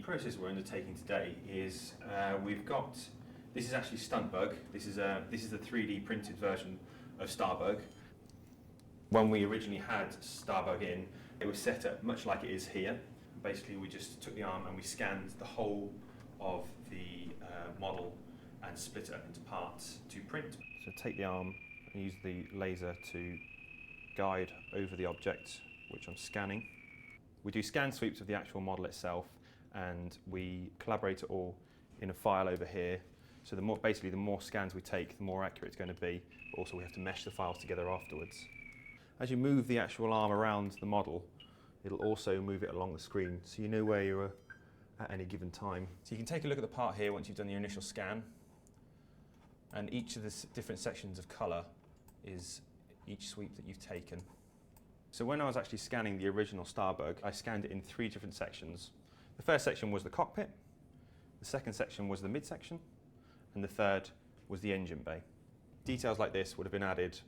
process we're undertaking today is this is actually StuntBug. This is a 3D printed version of StuntBug. When we originally had StuntBug in, it was set up much like it is here. Basically, we just took the arm and we scanned the whole of the model and split it up into parts to print. So take the arm and use the laser to guide over the object which I'm scanning. We do scan sweeps of the actual model itself, and we collaborate it all in a file over here. So the more scans we take, the more accurate it's going to be. But also we have to mesh the files together afterwards. As you move the actual arm around the model, it'll also move it along the screen, so you know where you're at any given time. So you can take a look at the part here once you've done your initial scan, and each of the different sections of colour is each sweep that you've taken. So when I was actually scanning the original StuntBug, I scanned it in 3 different sections. The first section was the cockpit, the second section was the midsection, and the third was the engine bay. Details like this would have been added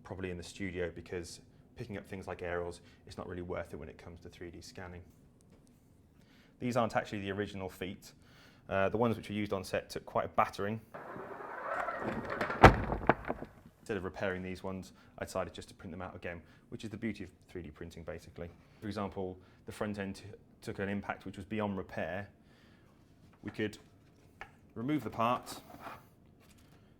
probably in the studio, because picking up things like aerials, it's not really worth it when it comes to 3D scanning. These aren't actually the original feet. The ones which were used on set took quite a battering. Instead of repairing these ones, I decided just to print them out again, which is the beauty of 3D printing, basically. For example, the front end took an impact which was beyond repair. We could remove the part,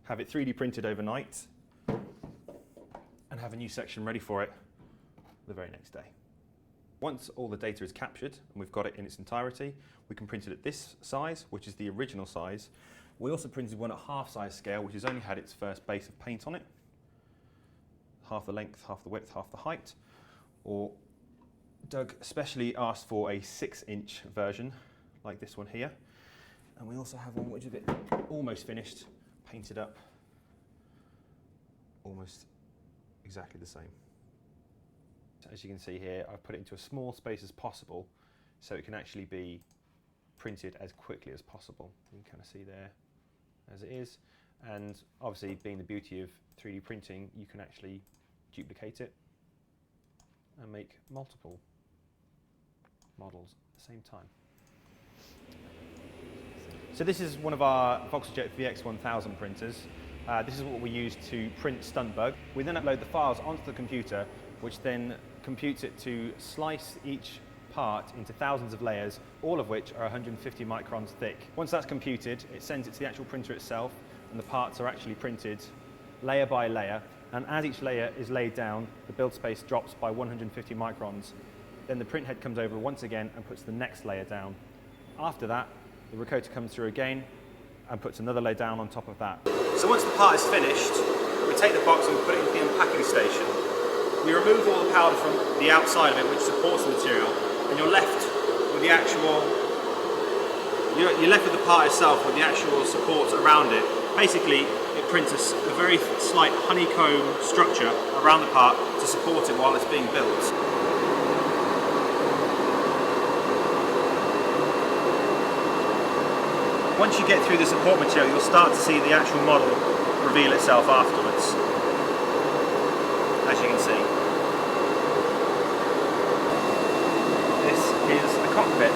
have it 3D printed overnight, and have a new section ready for it the very next day. Once all the data is captured and we've got it in its entirety, we can print it at this size, which is the original size. We also printed one at half-size scale, which has only had its first base of paint on it. Half the length, half the width, half the height. Or Doug especially asked for a 6-inch version, like this one here. And we also have one which is a bit almost finished, painted up, almost exactly the same. As you can see here, I've put it into as small space as possible, so it can actually be printed as quickly as possible. You can kind of see there as it is, and obviously, being the beauty of 3D printing, you can actually duplicate it and make multiple models at the same time. So this is one of our Voxeljet VX1000 printers. This is what we use to print StuntBug. We then upload the files onto the computer, which then computes it to slice each part into thousands of layers, all of which are 150 microns thick. Once that's computed, it sends it to the actual printer itself, and the parts are actually printed layer by layer. And as each layer is laid down, the build space drops by 150 microns. Then the print head comes over once again and puts the next layer down. After that, the recoater comes through again and puts another layer down on top of that. So once the part is finished, we take the box and we put it into the unpacking station. We remove all the powder from the outside of it, which supports the material, and you're left with the actual, you're left with the part itself with the actual supports around it. Basically, it prints a very slight honeycomb structure around the part to support it while it's being built. Once you get through the support material, you'll start to see the actual model reveal itself afterwards, as you can see. This is the cockpit.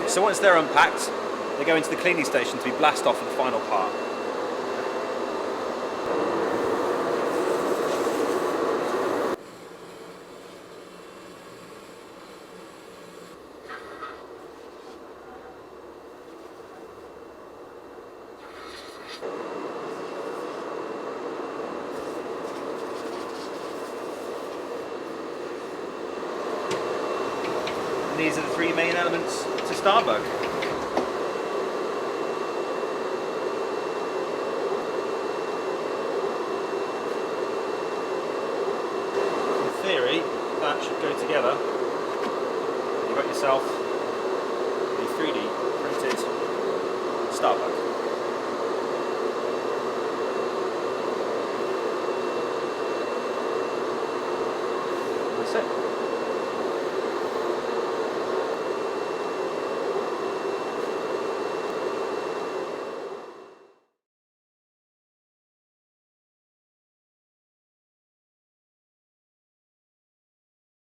So once they're unpacked, they go into the cleaning station to be blasted off for the final part. And these are the 3 main elements to StuntBug. In theory, that should go together. You've got yourself a 3D printed StuntBug.